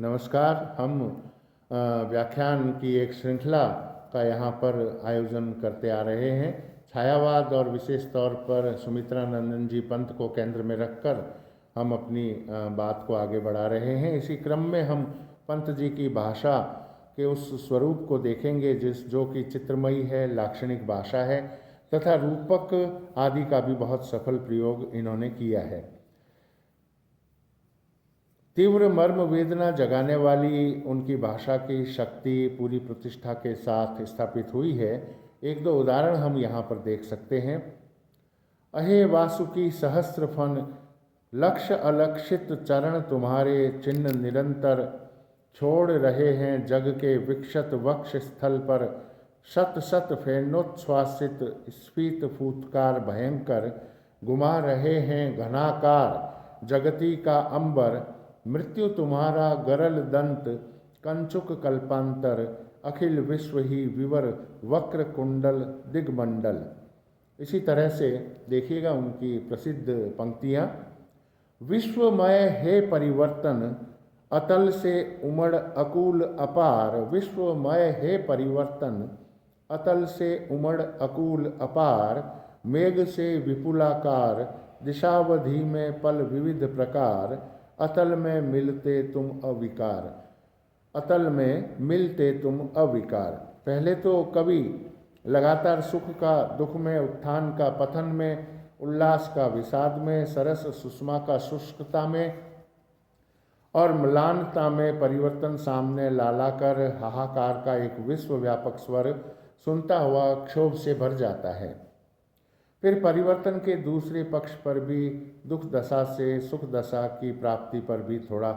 नमस्कार। हम व्याख्यान की एक श्रृंखला का यहाँ पर आयोजन करते आ रहे हैं। छायावाद और विशेष तौर पर सुमित्रा नंदन जी पंत को केंद्र में रखकर हम अपनी बात को आगे बढ़ा रहे हैं। इसी क्रम में हम पंत जी की भाषा के उस स्वरूप को देखेंगे जो कि चित्रमयी है, लाक्षणिक भाषा है तथा रूपक आदि का भी बहुत सफल प्रयोग इन्होंने किया है। तीव्र मर्म वेदना जगाने वाली उनकी भाषा की शक्ति पूरी प्रतिष्ठा के साथ स्थापित हुई है। एक दो उदाहरण हम यहाँ पर देख सकते हैं। अहे वासुकी सहस्त्र फन, लक्ष्य अलक्षित चरण तुम्हारे चिन्ह निरंतर, छोड़ रहे हैं जग के विक्षत वक्ष स्थल पर, शत शत फेनोच्छ्वासित स्फीत फूतकार भयंकर, घुमा रहे हैं घनाकार जगती का अंबर, मृत्यु तुम्हारा गरल दंत कंचुक कल्पांतर, अखिल विश्व ही विवर वक्र कुंडल दिग्मंडल। इसी तरह से देखिएगा उनकी प्रसिद्ध पंक्तियाँ। विश्वमय है परिवर्तन, अतल से उमड़ अकूल अपार, विश्वमय है परिवर्तन, अतल से उमड़ अकूल अपार, मेघ से विपुलाकार, दिशावधि में पल विविध प्रकार, अतल में मिलते तुम अविकार, अतल में मिलते तुम अविकार। पहले तो कवि लगातार सुख का दुख में, उत्थान का पतन में, उल्लास का विषाद में, सरस सुषमा का शुष्कता में और म्लानता में परिवर्तन सामने लाकर हाहाकार का एक विश्वव्यापक स्वर सुनता हुआ क्षोभ से भर जाता है। फिर परिवर्तन के दूसरे पक्ष पर भी दुख दशा से सुख दशा की प्राप्ति पर भी थोड़ा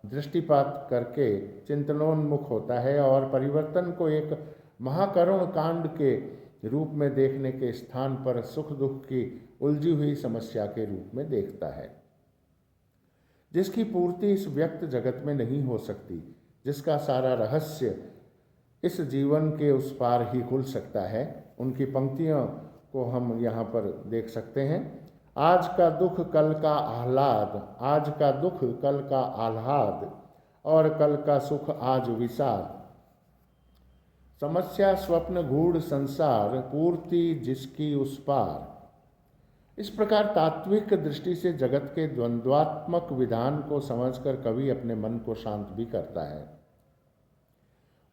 दृष्टिपात करके चिंतनोन्मुख होता है और परिवर्तन को एक महाकरुण कांड के रूप में देखने के स्थान पर सुख दुख की उलझी हुई समस्या के रूप में देखता है, जिसकी पूर्ति इस व्यक्त जगत में नहीं हो सकती, जिसका सारा रहस्य इस जीवन के उस पार ही खुल सकता है। उनकी पंक्तियों को हम यहाँ पर देख सकते हैं। आज का दुख कल का आह्लाद, आज का दुख कल का आह्लाद, और कल का सुख आज विषाद, समस्या स्वप्न गूढ़ संसार, पूर्ति जिसकी उस पार। इस प्रकार तात्विक दृष्टि से जगत के द्वंद्वात्मक विधान को समझकर कवि अपने मन को शांत भी करता है।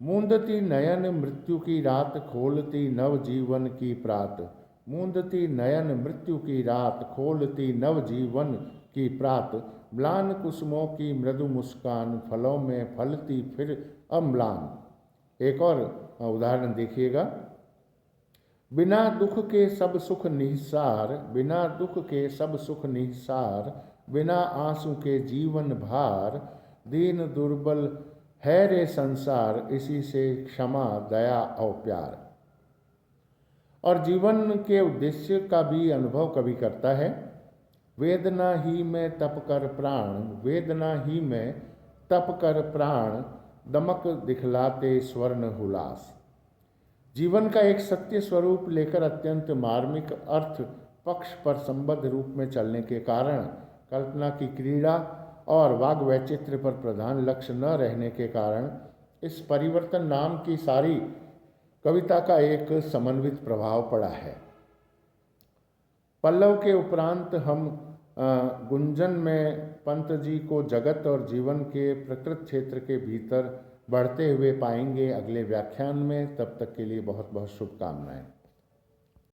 मूंदती नयन मृत्यु की रात, खोलती नव जीवन की प्रात, मूंदती नयन मृत्यु की रात, खोलती नव जीवन की प्रात, म्लान कुसुमों की मृदु मुस्कान, फलों में फलती फिर अम्लान। एक और उदाहरण देखिएगा। बिना दुख के सब सुख निहिसार, बिना दुख के सब सुख निहिसार, बिना आंसू के जीवन भार, दीन दुर्बल है रे संसार, इसी से क्षमा दया और प्यार। और जीवन के उद्देश्य का भी अनुभव कभी करता है। वेदना ही में तप कर प्राण, वेदना ही में तप कर प्राण, दमक दिखलाते स्वर्ण हुलास। जीवन का एक सत्य स्वरूप लेकर अत्यंत मार्मिक अर्थ पक्ष पर संबद्ध रूप में चलने के कारण, कल्पना की क्रीड़ा और वाग वैचित्र पर प्रधान लक्ष्य न रहने के कारण, इस परिवर्तन नाम की सारी कविता का एक समन्वित प्रभाव पड़ा है। पल्लव के उपरांत हम गुंजन में पंत जी को जगत और जीवन के प्रकृत क्षेत्र के भीतर बढ़ते हुए पाएंगे अगले व्याख्यान में। तब तक के लिए बहुत बहुत शुभकामनाएं।